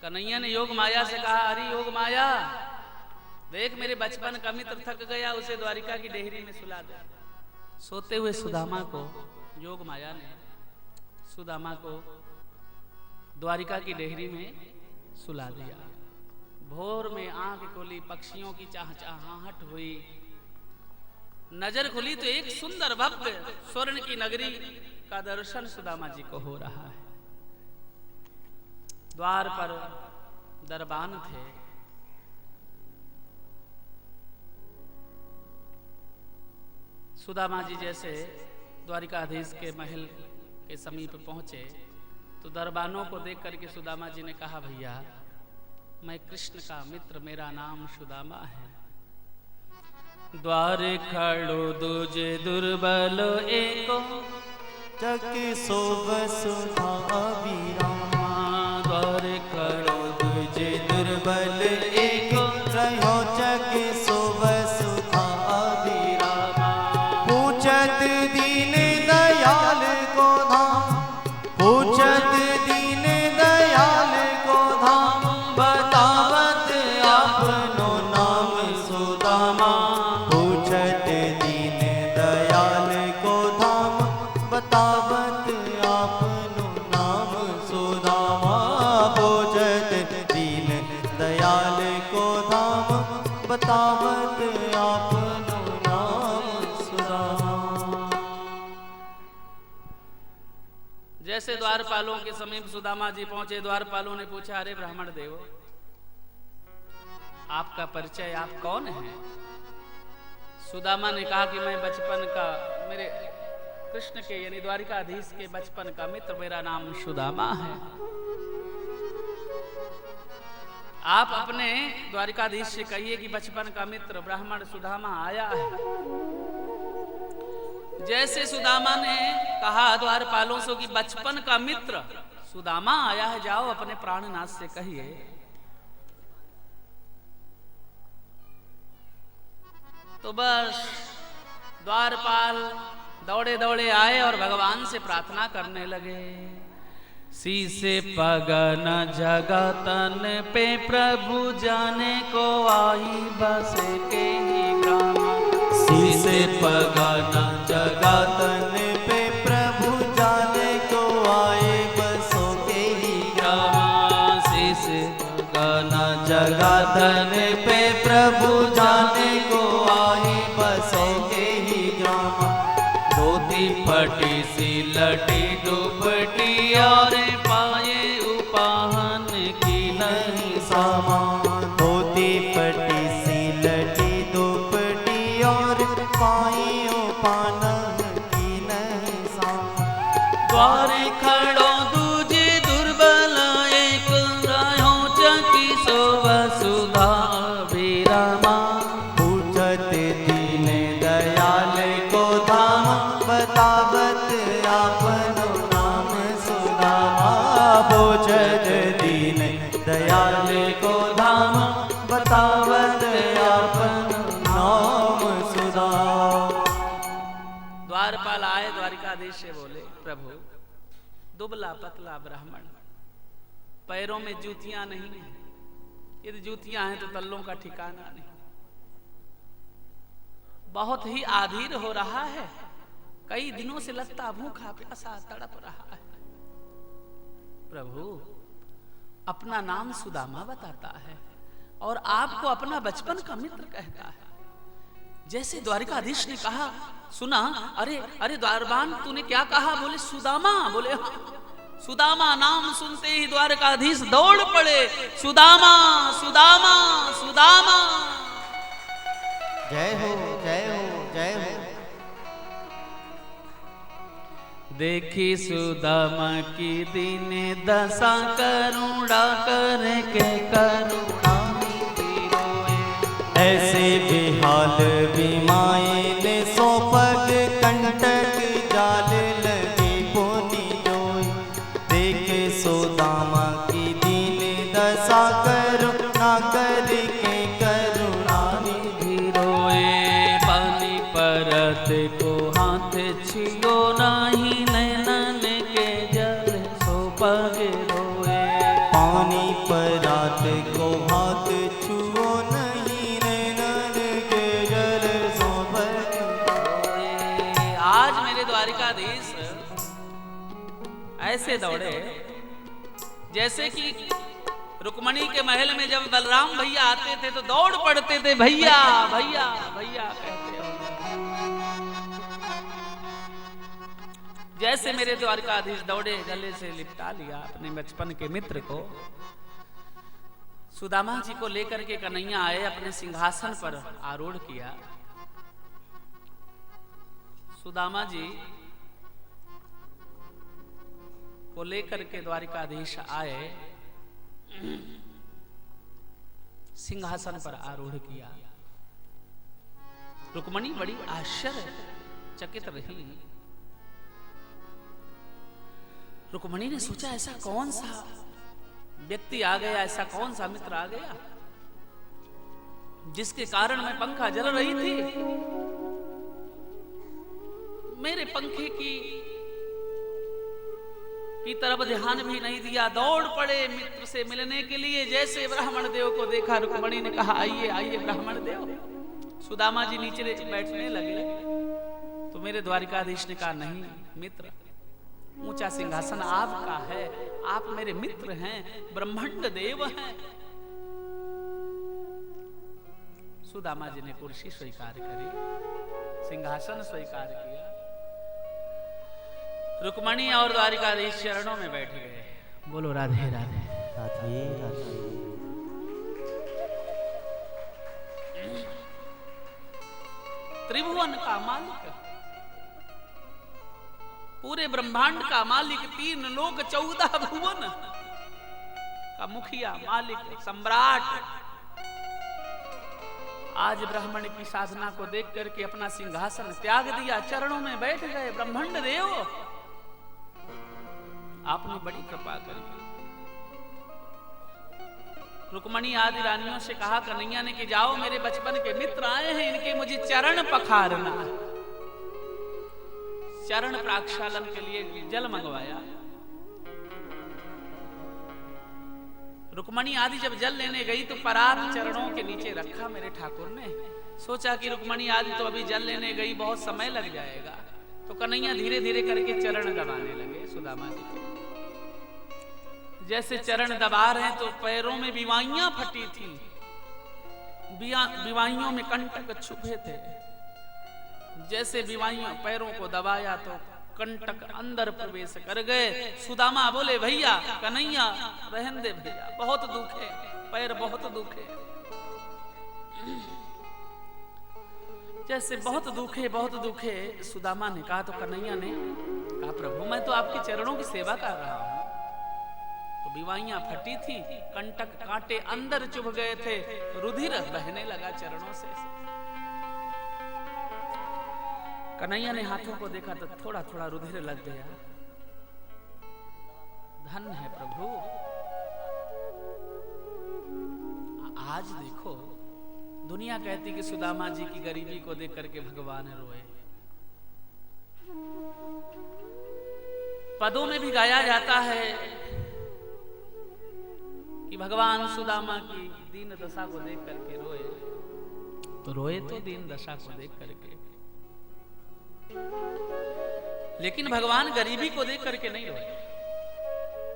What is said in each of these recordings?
कन्हैया ने योग माया से कहा, अरे योग माया देख मेरे बचपन का मित्र थक गया, उसे द्वारिका की डेहरी में सुला दे। सोते हुए सुदामा को योग माया ने सुदामा को द्वारिका की डेहरी में सुला दिया। भोर में आंख खोली, पक्षियों की चहचहाहट हुई, नजर खुली तो एक सुंदर भव्य स्वर्ण की नगरी का दर्शन सुदामा जी को हो रहा है। द्वार पर दरबान थे। सुदामा जी जैसे द्वारिकाधीश के महल के समीप पहुंचे तो दरबानों को देख करके सुदामा जी ने कहा, भैया मैं कृष्ण का मित्र, मेरा नाम सुदामा है। द्वार खड़ो दूजे दुर्बल एको, चकी सोब सुधा अभिरामा। द्वार खड़ो दूजे दुर्बल एको, रहो चकी सोब सुधा अभिरामा। पूछत दीन दयाल को धाम, पूछत दीन दयाल को धाम, बतावत आपनो नाम सुदामा। पूछत दीन दयाल को धाम, बतावत आपनो नाम सुदामा। पूछत दीन दयाल को धाम, बतावत आपनो नाम सुदामा। जैसे द्वारपालों के समीप सुदामा जी पहुंचे, द्वारपालों ने पूछा, अरे ब्राह्मण देव आपका परिचय, आप कौन हैं? सुदामा ने कहा कि मैं बचपन का, मेरे कृष्ण के यानी द्वारिकाधीश के बचपन का मित्र, मेरा नाम सुदामा है। आप अपने द्वारिकाधीश से कहिए कि बचपन का मित्र ब्राह्मण सुदामा आया है। जैसे सुदामा ने कहा द्वारपालों से कि बचपन का मित्र सुदामा आया है, जाओ अपने प्राणनाथ से कहिए। तो बस द्वारपाल दौड़े दौड़े आए और भगवान से प्रार्थना करने लगे। शीसे पगन जगतन पे प्रभु जाने को आई बसे के ही ग्राम। शीसे पगन जगतन पे प्रभु जाने को आए बसों के ही ग्राम। शीसे पगन जगतन पे प्रभु जाने को आए बसों के ही ग्राम। धोती फटी सी लटी दुपटी और पाए उपाहन की नहीं सामान। धोती फटी सी लटी दुपटी और पाइयों पानन की नहीं सामान। द्वार खड़ो दूजे दुर्बल एक, रहो चकी सोब सुधा अभिरामा। पूछत दीन दयाल को धाम, बतावत आपनो नाम सुदामा। पूछत दीन दयाल को धाम, बतावत आपनो नाम सुदामा। द्वारपाल आए, द्वारिकाधीश से बोले, प्रभु दुबला पतला ब्राह्मण, पैरों में जूतियां नहीं है, यदि जूतियां हैं तो तल्लों का ठिकाना नहीं, बहुत ही आधीर हो रहा है, कई दिनों से लगता भूखा प्यासा तड़प रहा है। प्रभु अपना नाम सुदामा बताता है और आपको अपना बचपन का मित्र कहता है। जैसे द्वारिकाधीश ने कहा, सुना, अरे अरे द्वारबान तूने क्या कहा? बोले सुदामा। बोले हाँ। सुदामा नाम सुनते ही द्वारकाधीश दौड़ पड़े, सुदामा सुदामा सुदामा। जय हो जय हो जय हो। देखी सुदामा की दीन दशा, करुणा करके करुणा निधि रोए। ऐसे बेहाल बीमाए ने सो पग कंटक जाल लगे पोनी जोई। देखे सुदामा की दीन दशा, करुणा करके करुणा निधि रोए। पानी परत को हाथ छियो नहीं, नैनन के जल सो पग रोए। पानी पर ऐसे दौड़े जैसे कि रुक्मणी के महल में जब बलराम भैया आते थे तो दौड़ पड़ते थे, भैया भैया भैया कहते हो। जैसे मेरे द्वारकाधीश दौड़े, गले से लिपटा लिया अपने बचपन के मित्र को। सुदामा जी को लेकर के कन्हैया आए, अपने सिंहासन पर आरूढ़ किया। सुदामा जी को लेकर के द्वारिकाधीश आए, सिंहासन पर आरूढ़ किया। रुक्मणी बड़ी आश्चर्यचकित रही। रुक्मणी ने सोचा ऐसा कौन सा व्यक्ति आ गया, ऐसा कौन सा मित्र आ गया जिसके कारण मैं पंखा जल रही थी। मेरे पंखे की तरफ ध्यान भी नहीं दिया, दौड़ पड़े मित्र से मिलने के लिए। जैसे ब्राह्मण देव को देखा, रुक्मणी ने कहा आइए आइए ब्राह्मण देव। सुदामा जी नीचे बैठने लगे तो मेरे द्वारिकाधीश ने कहा नहीं मित्र, ऊंचा सिंहासन आपका है, आप मेरे मित्र हैं, ब्रह्मांड देव हैं। सुदामा जी ने कुर्सी स्वीकार करी, सिंहासन स्वीकार किया। रुक्मणी और द्वारिकाधीश चरणों में बैठ गए। बोलो राधे राधे राधे राधे। त्रिभुवन का मालिक, पूरे ब्रह्मांड का मालिक, 3 लोक 14 भुवन का मुखिया, मालिक, सम्राट, आज ब्राह्मण की साधना को देख करके अपना सिंहासन त्याग दिया, चरणों में बैठ गए। ब्रह्मांड देव आपने बड़ी कृपा करी। रुक्मणी आदि रानियों से कहा कन्हैया ने कि जाओ मेरे बचपन के मित्र आए हैं, इनके मुझे चरण पखारना है। चरण प्राक्षालन के लिए जल मंगवाया। रुक्मणी आदि जब जल लेने गई तो परात चरणों के नीचे रखा मेरे ठाकुर ने। सोचा कि रुक्मणी आदि तो अभी जल लेने गई, बहुत समय लग जाएगा। तो कन्हैया धीरे धीरे करके चरण दबाने लगे सुदामा जी के। जैसे चरण दबा रहे तो पैरों में विवाइयां फटी थी, विवाइयों में कंटक छुपे थे। जैसे विवाइयों पैरों को दबाया तो कंटक अंदर प्रवेश कर गए। सुदामा बोले भैया कन्हैया रहन दे भैया, बहुत दुखे, पैर बहुत दुखे। जैसे बहुत दुखे सुदामा ने कहा तो कन्हैया ने कहा प्रभु मैं तो आपके चरणों की सेवा कर रहा हूं। तो विवाइयां फटी थी, कंटक कांटे अंदर चुभ गए थे, रुधिर बहने लगा चरणों से। कन्हैया ने हाथों को देखा तो थोड़ा थोड़ा रुधिर लग गया। धन्य है प्रभु। आज देखो दुनिया कहती कि सुदामा जी की गरीबी को देख करके भगवान रोए। पदों में भी गाया जाता है कि भगवान सुदामा की दीन दशा को देख करके रोए। तो रोए तो दीन दशा को देख करके, लेकिन भगवान गरीबी को देख करके नहीं रोए।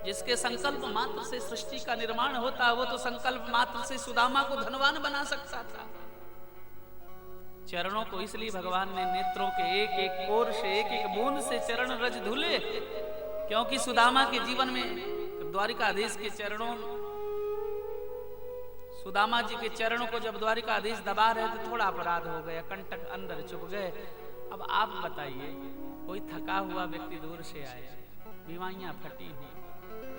जिसके संकल्प मात्र से सृष्टि का निर्माण होता, वो तो संकल्प मात्र से सुदामा को धनवान बना सकता था। चरणों को इसलिए भगवान ने नेत्रों के एक एक ओर से, एक एक बूंद से चरण रज धुले, क्योंकि सुदामा के जीवन में द्वारिकाधीश के चरणों, सुदामा जी के चरणों को जब द्वारिकाधीश दबा रहे थे थोड़ा अपराध हो गया, कंटक अंदर चुभ गए। अब आप बताइए, कोई थका हुआ व्यक्ति दूर से आए, बीमारियां फटी हुई,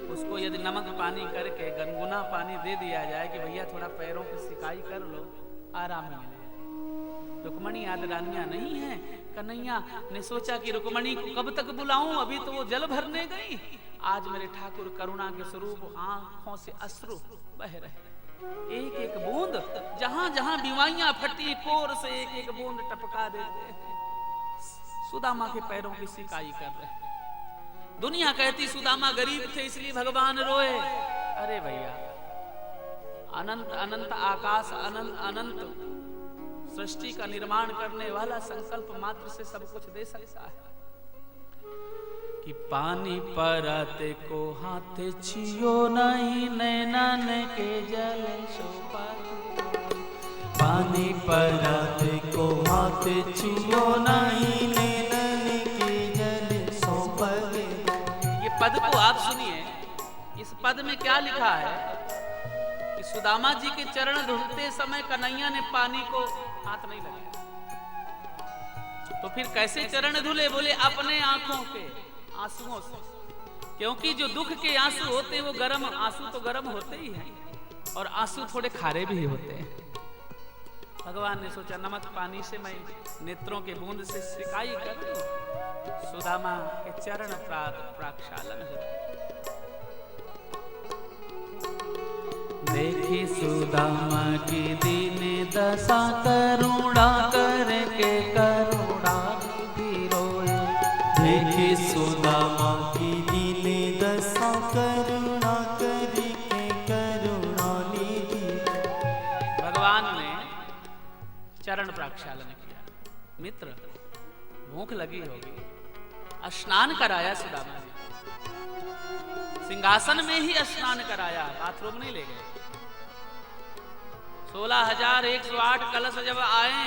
उसको यदि नमक पानी करके गनगुना पानी दे दिया जाए कि भैया थोड़ा पैरों की सिकाई कर लो, आराम मिले। रुक्मणी आदि रानियां नहीं है। कन्हैया ने सोचा कि रुक्मणी को कब तक बुलाऊं, अभी तो वो जल भरने गई। आज मेरे ठाकुर करुणा के स्वरूप आंखों से अश्रु बह रहे, एक एक बूंद जहां जहां बीमारियां फटी कोर से एक एक बूंद टपका देते हैं। सुदामा के पैरों की सिकाई कर रहे हैं। दुनिया कहती सुदामा गरीब थे इसलिए भगवान रोए। अरे भैया, अनंत अनंत आकाश, अनंत अनंत सृष्टि का निर्माण करने वाला संकल्प मात्र से सब कुछ दे सकता है। कि पानी परत को हाथ छियो नहीं, नैनन के जल सोपत। पानी परत को हाथ छियो नहीं, नैनन के जल सोपत। ये पद को आप सुनिए, इस पद में क्या लिखा है कि सुदामा जी के चरण धुलते समय कन्हैया ने पानी को हाथ नहीं लगाया। तो फिर कैसे चरण धुले? बोले अपने आंखों के आंसुओं से, क्योंकि जो दुख के आंसू होते हैं वो गर्म आंसू तो गर्म होते ही हैं, और आंसू थोड़े खारे भी होते हैं। भगवान ने सोचा नमक पानी से मैं नेत्रों के बूंद से सिकाई कर दूं। सुदामा के चरण प्रक्षालन हो। देखी सुदामा की दीन दशा, करुणा करके करुणा निधि रोए। देखी सुदामा की दीन दशा, करुणा करके करुणा निधि। भगवान ने चरण प्रक्षालन किया। मित्र, भूख लगी होगी, स्नान कराया सुदामा जी, सिंहासन में ही स्नान कराया, बाथरूम नहीं ले गए। 16,108 कलश जब आए,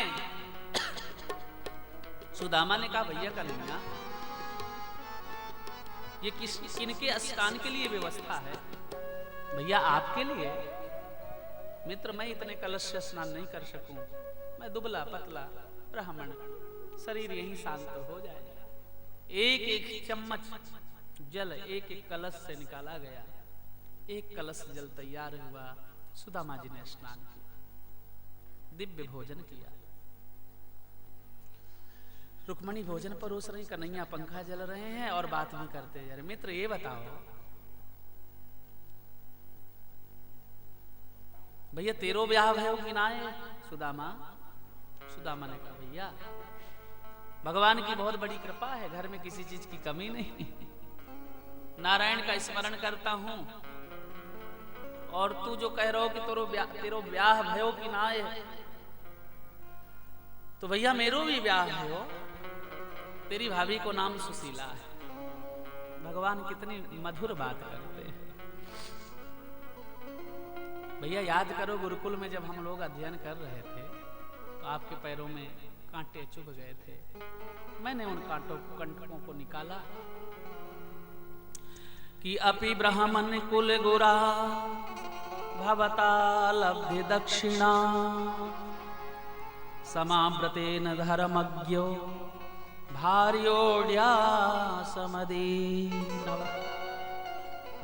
सुदामा ने कहा भैया कन्हैया, ये किनके स्नान के लिए व्यवस्था है? भैया आपके लिए। मित्र, मैं इतने कलश से स्नान नहीं कर सकूं, मैं दुबला पतला ब्राह्मण, शरीर यही शांत हो जाएगा। एक एक चम्मच जल एक एक कलश से निकाला गया, एक कलश जल तैयार हुआ। सुदामा जी ने स्नान किया, दिव्य भोजन किया। रुक्मणी भोजन परोस रही, कन्हैया पंखा जल रहे हैं और बात भी करते जा रहे। मित्र, ये बताओ भैया तेरो ब्याह भयो कि ना है? सुदामा ने कहा भैया भगवान की बहुत बड़ी कृपा है, घर में किसी चीज की कमी नहीं। नारायण का स्मरण करता हूं, और तू जो कह रहा हो कि तेरो ब्याह भयो कि ना है, तो भैया मेरो भी ब्याह भयो। तेरी भाभी को नाम सुशीला है। भगवान कितनी मधुर बात करते हैं। भैया याद करो, गुरुकुल में जब हम लोग अध्ययन कर रहे थे तो आपके पैरों में कांटे चुभ गए थे। मैंने उन कंटकों को निकाला कि अपि ब्राह्मण कुल गोरा भवता लब्धि दक्षिणा, समाव्रतेन धर्मज्ञो भार्योढ्या समदीनव।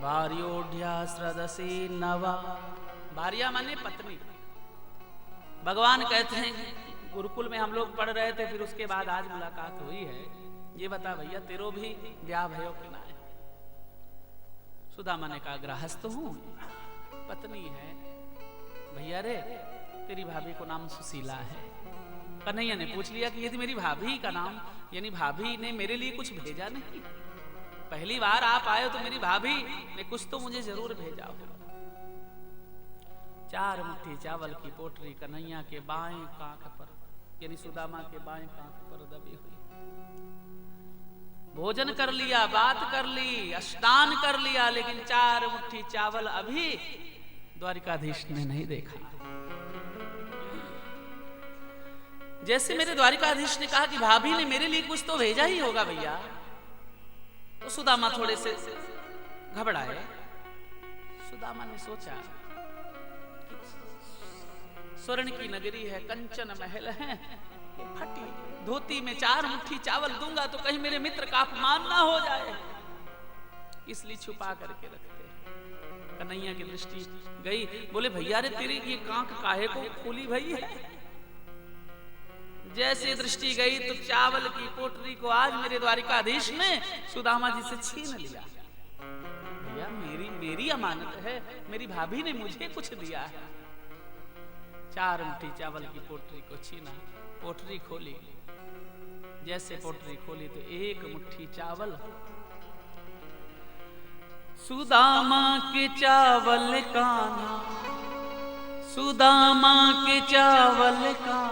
भार्योढ्या श्रदसी नवा। भार्या माने पत्नी। भगवान कहते हैं गुरुकुल में हम लोग पढ़ रहे थे, फिर उसके बाद आज मुलाकात हुई है। ये बता भैया तेरो भी ब्याह भयो कि ना है? सुदामा ने कहा गृहस्थ हूं, पत्नी है। भैया रे, तेरी भाभी को नाम सुशीला है। कन्हैया ने पूछ लिया कि यदि मेरी भाभी का नाम, यानी भाभी ने मेरे लिए कुछ भेजा नहीं? पहली बार आप आए तो मेरी भाभी ने कुछ तो मुझे जरूर भेजा हो। 4 मुट्ठी चावल की पोटली कन्हैया के बाएं कांख पर, यानी सुदामा के बाएं कांख पर दबी हुई। भोजन कर लिया, बात कर ली, स्नान कर लिया, लेकिन 4 मुट्ठी चावल अभी द्वारिकाधीश ने नहीं देखा। जैसे मेरे द्वारिकाधीश ने कहा कि भाभी ने मेरे लिए कुछ तो भेजा ही होगा भैया, तो सुदामा थोड़े से घबराए। सुदामा ने सोचा स्वर्ण की नगरी है, कंचन महल है, फटी धोती में 4 मुट्ठी चावल दूंगा तो कहीं मेरे मित्र का अपमान ना हो जाए, इसलिए छुपा करके रखते। कन्हैया की दृष्टि गई, बोले भैया रे तेरी ये कांख काहे को खोली भई है? जैसे दृष्टि गई तो चावल की पोटली को आज मेरे द्वारिकाधीश ने सुदामा जी से छीन लिया। भैया मेरी अमानत है, मेरी भाभी ने मुझे कुछ दिया है। 4 मुट्ठी चावल की पोटली को छीना, पोटली खोली। जैसे पोटली खोली तो 1 मुट्ठी चावल, सुदामा के चावल काना, सुदामा के चावल काना,